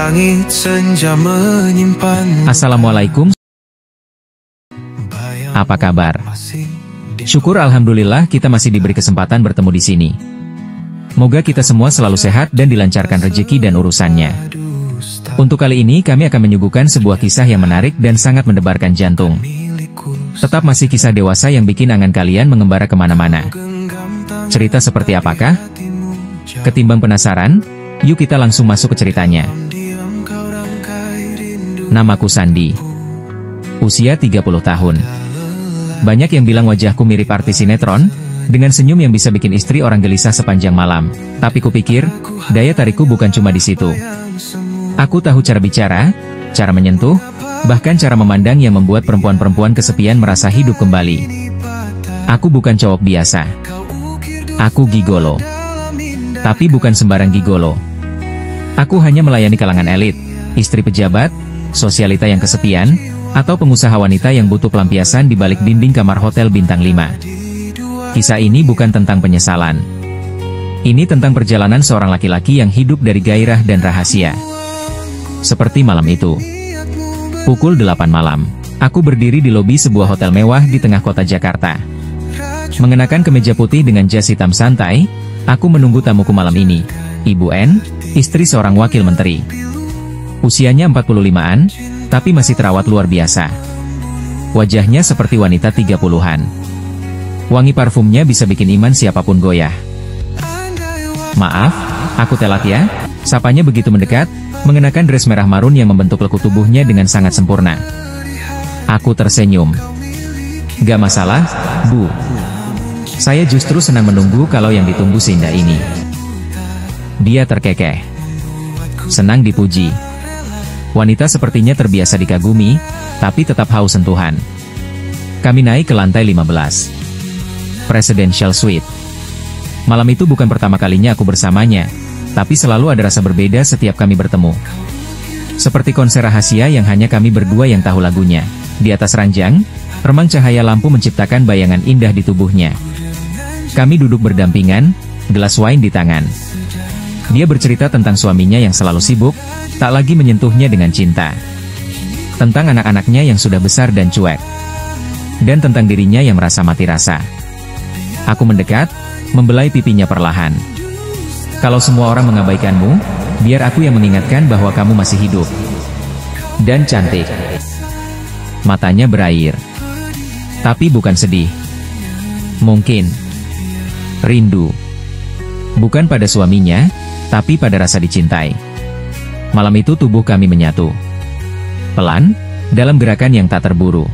langit senja menyimpan. Assalamualaikum. Apa kabar? Syukur alhamdulillah kita masih diberi kesempatan bertemu di sini. Moga kita semua selalu sehat dan dilancarkan rezeki dan urusannya. Untuk kali ini kami akan menyuguhkan sebuah kisah yang menarik dan sangat mendebarkan jantung. Tetap masih kisah dewasa yang bikin angan kalian mengembara kemana-mana. Cerita seperti apakah? Ketimbang penasaran, yuk kita langsung masuk ke ceritanya. Namaku Sandi. Usia 30 tahun. Banyak yang bilang wajahku mirip artis sinetron, dengan senyum yang bisa bikin istri orang gelisah sepanjang malam. Tapi kupikir, daya tarikku bukan cuma di situ. Aku tahu cara bicara, cara menyentuh, bahkan cara memandang yang membuat perempuan-perempuan kesepian merasa hidup kembali. Aku bukan cowok biasa. Aku gigolo. Tapi bukan sembarang gigolo. Aku hanya melayani kalangan elit, istri pejabat, sosialita yang kesepian, atau pengusaha wanita yang butuh pelampiasan di balik dinding kamar hotel bintang 5. Kisah ini bukan tentang penyesalan. Ini tentang perjalanan seorang laki-laki yang hidup dari gairah dan rahasia. Seperti malam itu. Pukul 8 malam, aku berdiri di lobi sebuah hotel mewah di tengah kota Jakarta. Mengenakan kemeja putih dengan jas hitam santai, aku menunggu tamuku malam ini, Ibu N, istri seorang wakil menteri. Usianya 45-an, tapi masih terawat luar biasa. Wajahnya seperti wanita 30-an. Wangi parfumnya bisa bikin iman siapapun goyah. Maaf, aku telat ya, sapanya begitu mendekat, mengenakan dress merah marun yang membentuk lekuk tubuhnya dengan sangat sempurna. Aku tersenyum. Gak masalah, Bu. Saya justru senang menunggu kalau yang ditunggu seindah ini. Dia terkekeh. Senang dipuji. Wanita sepertinya terbiasa dikagumi, tapi tetap haus sentuhan. Kami naik ke lantai 15. Presidential Suite. Malam itu bukan pertama kalinya aku bersamanya, tapi selalu ada rasa berbeda setiap kami bertemu. Seperti konser rahasia yang hanya kami berdua yang tahu lagunya. Di atas ranjang, remang cahaya lampu menciptakan bayangan indah di tubuhnya. Kami duduk berdampingan, gelas wine di tangan. Dia bercerita tentang suaminya yang selalu sibuk, tak lagi menyentuhnya dengan cinta. Tentang anak-anaknya yang sudah besar dan cuek. Dan tentang dirinya yang merasa mati rasa. Aku mendekat, membelai pipinya perlahan. Kalau semua orang mengabaikanmu, biar aku yang mengingatkan bahwa kamu masih hidup. Dan cantik. Matanya berair. Tapi bukan sedih. Mungkin rindu. Bukan pada suaminya, tapi pada rasa dicintai. Malam itu tubuh kami menyatu. Pelan, dalam gerakan yang tak terburu.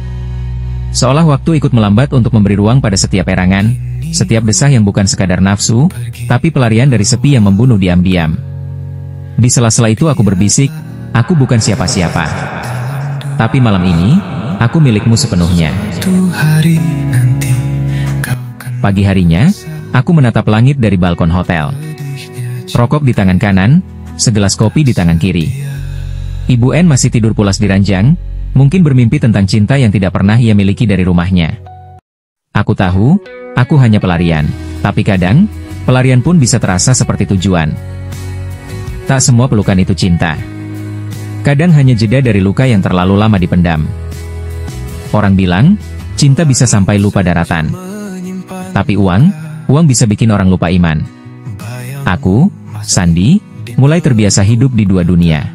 Seolah waktu ikut melambat untuk memberi ruang pada setiap erangan, setiap desah yang bukan sekadar nafsu, tapi pelarian dari sepi yang membunuh diam-diam. Di sela-sela itu aku berbisik, aku bukan siapa-siapa. Tapi malam ini, aku milikmu sepenuhnya. Pagi harinya, aku menatap langit dari balkon hotel. Rokok di tangan kanan, segelas kopi di tangan kiri. Ibu N masih tidur pulas di ranjang, mungkin bermimpi tentang cinta yang tidak pernah ia miliki dari rumahnya. Aku tahu, aku hanya pelarian, tapi kadang, pelarian pun bisa terasa seperti tujuan. Tak semua pelukan itu cinta. Kadang hanya jeda dari luka yang terlalu lama dipendam. Orang bilang, cinta bisa sampai lupa daratan. Tapi uang bisa bikin orang lupa iman. Aku, Sandi, mulai terbiasa hidup di dua dunia.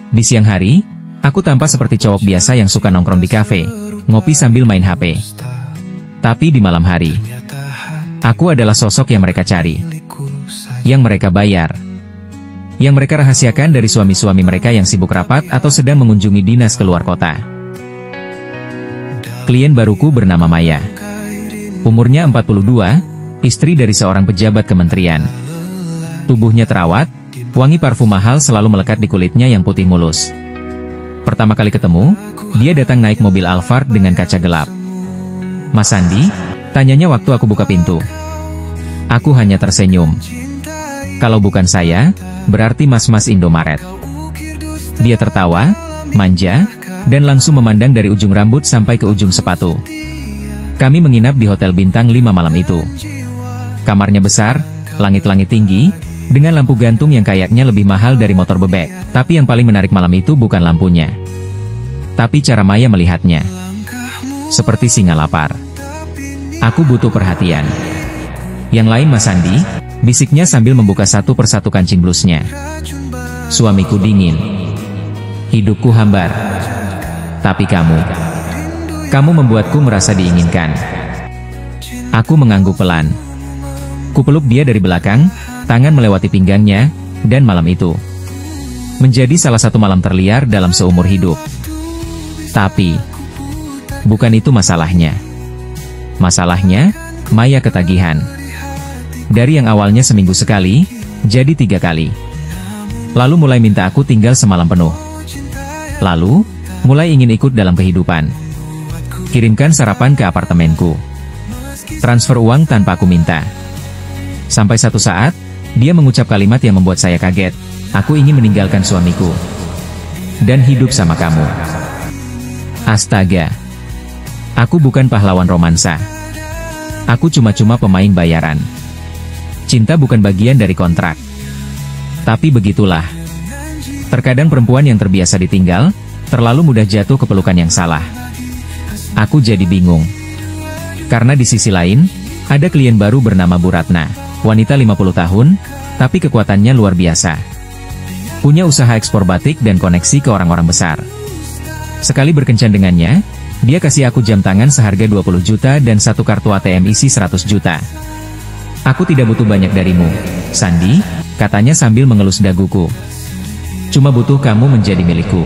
Di siang hari, aku tampak seperti cowok biasa yang suka nongkrong di kafe, ngopi sambil main HP. Tapi di malam hari, aku adalah sosok yang mereka cari. Yang mereka bayar. Yang mereka rahasiakan dari suami-suami mereka yang sibuk rapat atau sedang mengunjungi dinas keluar kota. Klien baruku bernama Maya. Umurnya 42, istri dari seorang pejabat kementerian. Tubuhnya terawat, wangi parfum mahal selalu melekat di kulitnya yang putih mulus. Pertama kali ketemu, dia datang naik mobil Alphard dengan kaca gelap. Mas Sandi, tanyanya waktu aku buka pintu. Aku hanya tersenyum. Kalau bukan saya, berarti mas-mas Indomaret. Dia tertawa, manja, dan langsung memandang dari ujung rambut sampai ke ujung sepatu. Kami menginap di hotel bintang 5 malam itu. Kamarnya besar, langit-langit tinggi, dengan lampu gantung yang kayaknya lebih mahal dari motor bebek. Tapi yang paling menarik malam itu bukan lampunya, tapi cara Maya melihatnya. Seperti singa lapar. Aku butuh perhatian. Yang lain Mas Sandi, bisiknya sambil membuka satu persatu kancing blusnya. Suamiku dingin. Hidupku hambar. Tapi kamu membuatku merasa diinginkan. Aku mengangguk pelan. Kupeluk dia dari belakang, tangan melewati pinggangnya, dan malam itu menjadi salah satu malam terliar dalam seumur hidup. Tapi bukan itu masalahnya. Masalahnya, Maya ketagihan. Dari yang awalnya seminggu sekali, jadi 3 kali. Lalu mulai minta aku tinggal semalam penuh. Lalu mulai ingin ikut dalam kehidupan. Kirimkan sarapan ke apartemenku. Transfer uang tanpa aku minta. Sampai satu saat, dia mengucap kalimat yang membuat saya kaget. Aku ingin meninggalkan suamiku dan hidup sama kamu. Astaga. Aku bukan pahlawan romansa. Aku cuma pemain bayaran. Cinta bukan bagian dari kontrak. Tapi begitulah. Terkadang perempuan yang terbiasa ditinggal, terlalu mudah jatuh ke pelukan yang salah. Aku jadi bingung. Karena di sisi lain, ada klien baru bernama Bu Ratna. Wanita 50 tahun, tapi kekuatannya luar biasa. Punya usaha ekspor batik dan koneksi ke orang-orang besar. Sekali berkencan dengannya, dia kasih aku jam tangan seharga 20 juta dan satu kartu ATM isi 100 juta. Aku tidak butuh banyak darimu, Sandi, katanya sambil mengelus daguku. Cuma butuh kamu menjadi milikku.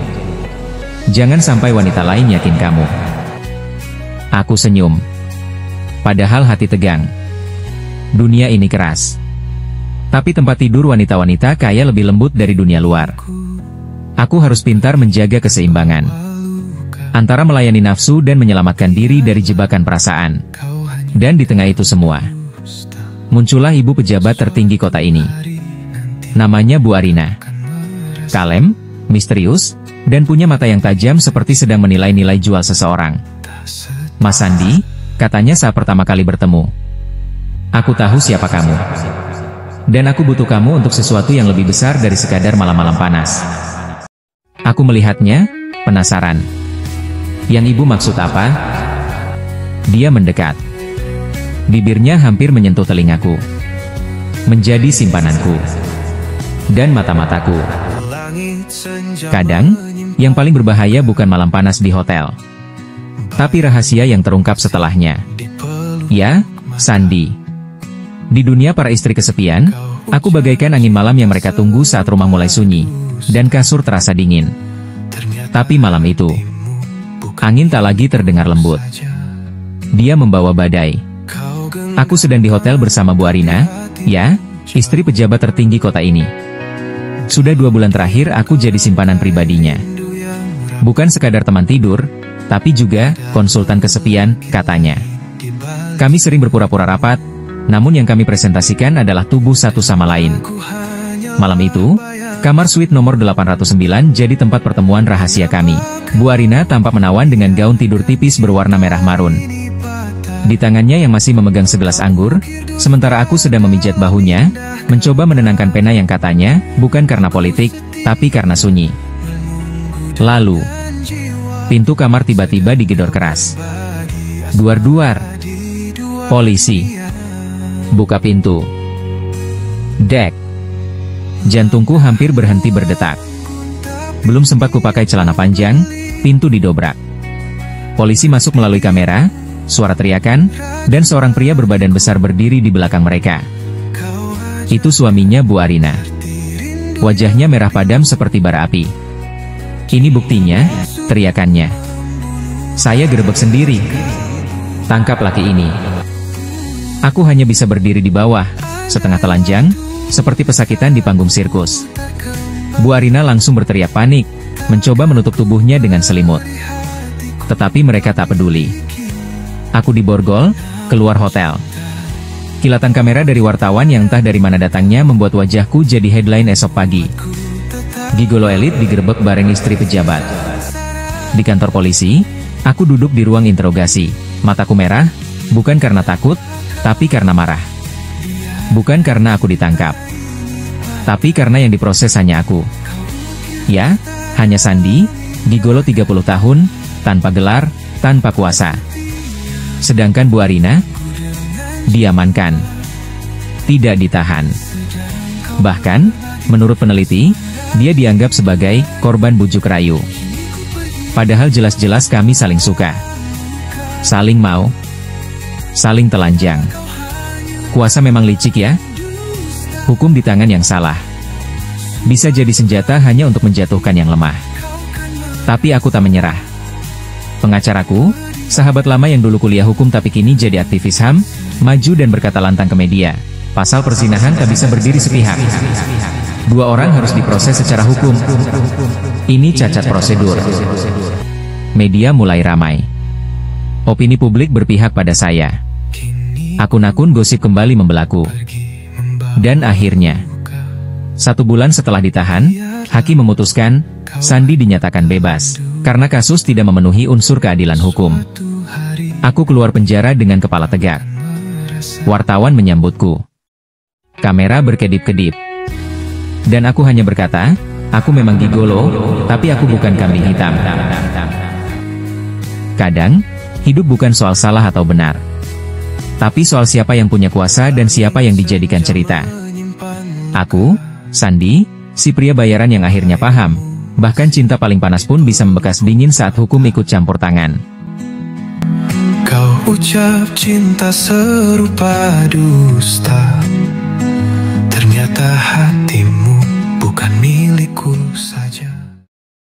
Jangan sampai wanita lain yakin kamu. Aku senyum. Padahal hati tegang. Dunia ini keras. Tapi tempat tidur wanita-wanita kaya lebih lembut dari dunia luar. Aku harus pintar menjaga keseimbangan antara melayani nafsu dan menyelamatkan diri dari jebakan perasaan. Dan di tengah itu semua, muncullah ibu pejabat tertinggi kota ini. Namanya Bu Arina. Kalem, misterius, dan punya mata yang tajam seperti sedang menilai-nilai jual seseorang. Mas Sandi, katanya saat pertama kali bertemu. Aku tahu siapa kamu. Dan aku butuh kamu untuk sesuatu yang lebih besar dari sekadar malam-malam panas. Aku melihatnya, penasaran. Yang ibu maksud apa? Dia mendekat. Bibirnya hampir menyentuh telingaku. Menjadi simpananku. Dan mata-mataku. Kadang, yang paling berbahaya bukan malam panas di hotel, tapi rahasia yang terungkap setelahnya. Ya, Sandi. Di dunia para istri kesepian, aku bagaikan angin malam yang mereka tunggu saat rumah mulai sunyi, dan kasur terasa dingin. Tapi malam itu, angin tak lagi terdengar lembut. Dia membawa badai. Aku sedang di hotel bersama Bu Arina, ya, istri pejabat tertinggi kota ini. Sudah 2 bulan terakhir aku jadi simpanan pribadinya. Bukan sekadar teman tidur, tapi juga konsultan kesepian, katanya. Kami sering berpura-pura rapat, namun yang kami presentasikan adalah tubuh satu sama lain. Malam itu, kamar suite nomor 809 jadi tempat pertemuan rahasia kami. Bu Arina tampak menawan dengan gaun tidur tipis berwarna merah marun. Di tangannya yang masih memegang segelas anggur, sementara aku sedang memijat bahunya, mencoba menenangkan pena yang katanya, bukan karena politik, tapi karena sunyi. Lalu, pintu kamar tiba-tiba digedor keras. Duar-duar. Polisi. Buka pintu. Dek. Jantungku hampir berhenti berdetak. Belum sempat kupakai celana panjang, pintu didobrak. Polisi masuk melalui kamera, suara teriakan, dan seorang pria berbadan besar berdiri di belakang mereka. Itu suaminya Bu Arina. Wajahnya merah padam seperti bara api. Ini buktinya, teriakannya. Saya gerebek sendiri. Tangkap laki ini. Aku hanya bisa berdiri di bawah, setengah telanjang, seperti pesakitan di panggung sirkus. Bu Arina langsung berteriak panik, mencoba menutup tubuhnya dengan selimut. Tetapi mereka tak peduli. Aku diborgol, keluar hotel. Kilatan kamera dari wartawan yang entah dari mana datangnya membuat wajahku jadi headline esok pagi. Gigolo elit digerebek bareng istri pejabat. Di kantor polisi, aku duduk di ruang interogasi. Mataku merah, bukan karena takut, tapi karena marah. Bukan karena aku ditangkap, Tapi karena yang diproses hanya aku. Ya, hanya Sandi, gigolo 30 tahun, tanpa gelar, tanpa kuasa. Sedangkan Bu Arina diamankan, tidak ditahan. Bahkan, menurut peneliti, dia dianggap sebagai korban bujuk rayu. Padahal jelas-jelas kami saling suka, saling mau, saling telanjang. Kuasa memang licik ya. Hukum di tangan yang salah bisa jadi senjata hanya untuk menjatuhkan yang lemah. Tapi aku tak menyerah. Pengacaraku, sahabat lama yang dulu kuliah hukum tapi kini jadi aktivis HAM, maju dan berkata lantang ke media, pasal perzinahan tak bisa berdiri sepihak. Dua orang harus diproses secara hukum. Ini cacat prosedur. Media mulai ramai. Opini publik berpihak pada saya. Akun-akun gosip kembali membelaku. Dan akhirnya, 1 bulan setelah ditahan, hakim memutuskan, Sandi dinyatakan bebas, karena kasus tidak memenuhi unsur keadilan hukum. Aku keluar penjara dengan kepala tegak. Wartawan menyambutku. Kamera berkedip-kedip. Dan aku hanya berkata, aku memang gigolo, tapi aku bukan kambing hitam. Kadang, hidup bukan soal salah atau benar, tapi soal siapa yang punya kuasa dan siapa yang dijadikan cerita. Aku, Sandi, si pria bayaran yang akhirnya paham, bahkan cinta paling panas pun bisa membekas dingin saat hukum ikut campur tangan. Kau ucap cinta serupa dusta, ternyata hatimu